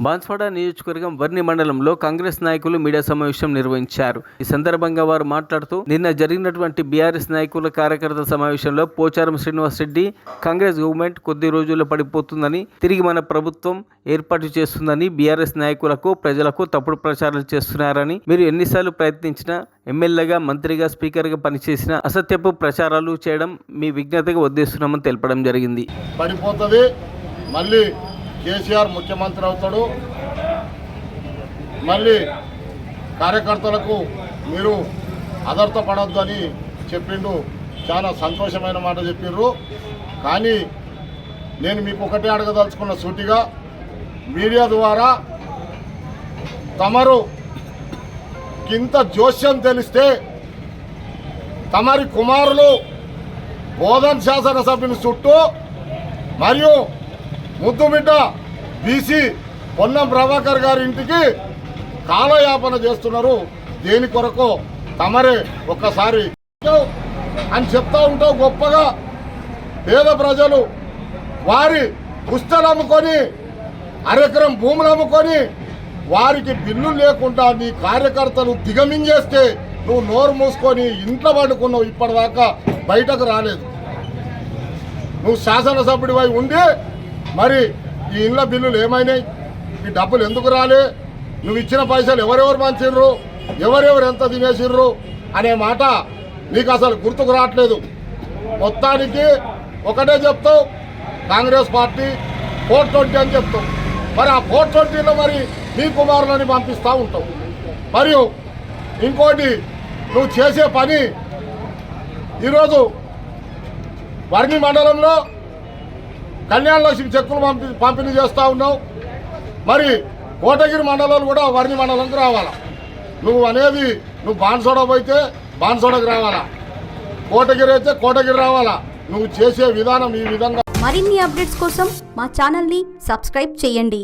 బాన్స్వాడ నియోజకవర్గం వర్ని మండలంలో కాంగ్రెస్ నాయకులు మీడియా సమావేశం నిర్వహించారు. ఈ సందర్భంగా వారు మాట్లాడుతూ నిన్న జరిగినటువంటి బీఆర్ఎస్ నాయకుల కార్యకర్తల సమావేశంలో పోచారం శ్రీనివాస్ రెడ్డి కాంగ్రెస్ గవర్నమెంట్ కొద్ది రోజుల్లో పడిపోతుందని, తిరిగి మన ప్రభుత్వం ఏర్పాటు చేస్తుందని బీఆర్ఎస్ నాయకులకు ప్రజలకు తప్పుడు ప్రచారాలు చేస్తున్నారని, మీరు ఎన్నిసార్లు ప్రయత్నించినా ఎమ్మెల్యేగా, మంత్రిగా, స్పీకర్గా పనిచేసిన అసత్యపు ప్రచారాలు చేయడం మీ విజ్ఞతగా వదిలేస్తున్నామని తెలపడం జరిగింది. పడిపోతుంది, మళ్ళీ కేసీఆర్ ముఖ్యమంత్రి అవుతాడు, మళ్ళీ కార్యకర్తలకు మీరు అదర్థపడద్దు అని చెప్పిండు. చాలా సంతోషమైన మాట చెప్పిండ్రు. కానీ నేను మీకు ఒకటే అడగదలుచుకున్న సూటిగా, మీడియా ద్వారా తమరు ఇంత జోస్యం తెలిస్తే తమరి కుమారులు బోధన్ శాసనసభ్యుని చుట్టూ మరియు ముద్దుబిడ్డ బీసీ పొన్నం ప్రభాకర్ గారి ఇంటికి కాలయాపన చేస్తున్నారు. దేని కొరకు తమరే ఒక్కసారి అని చెప్తా ఉంటావు. గొప్పగా పేద ప్రజలు వారి పుస్తలు అమ్ముకొని, అరెకరం భూములు అమ్ముకొని, వారికి బిల్లు లేకుండా నీ కార్యకర్తలు దిగమింగేస్తే నువ్వు నోరు మూసుకొని ఇంట్లో పడుకున్నావు. ఇప్పటిదాకా బయటకు రాలేదు. నువ్వు శాసనసభ్యుడివై ఉండి మరి ఈ ఇండ్ల బిల్లులు ఏమైనాయి, ఈ డబ్బులు ఎందుకు రాలే, నువ్వు ఇచ్చిన పైసలు ఎవరెవరు పంచిర్రు, ఎవరెవరు ఎంత తినేసిర్రు అనే మాట నీకు అసలు గుర్తుకు రావట్లేదు. మొత్తానికి ఒకటే చెప్తావు, కాంగ్రెస్ పార్టీ 420 అని చెప్తావు. మరి ఆ 420లో మరి నీ కుమారులని పంపిస్తూ ఉంటావు. మరియు ఇంకోటి, నువ్వు చేసే పని ఈరోజు వర్ని మండలంలో కళ్యాణ లక్ష్మి చెక్కులు పంపిణీ చేస్తూ ఉన్నావు. మరి కోటగిరి మండలాలు కూడా వర్ని మండలంకి రావాలా. నువ్వు అనేది నువ్వు బాన్సోడ పోయితే బాన్సోడకు రావాలా, కోటగిరి అయితే కోటగిరి రావాలా. నువ్వు చేసే విధానం ఈ విధంగా. మరిన్ని అప్డేట్స్ కోసం మా ఛానల్ని సబ్స్క్రైబ్ చేయండి.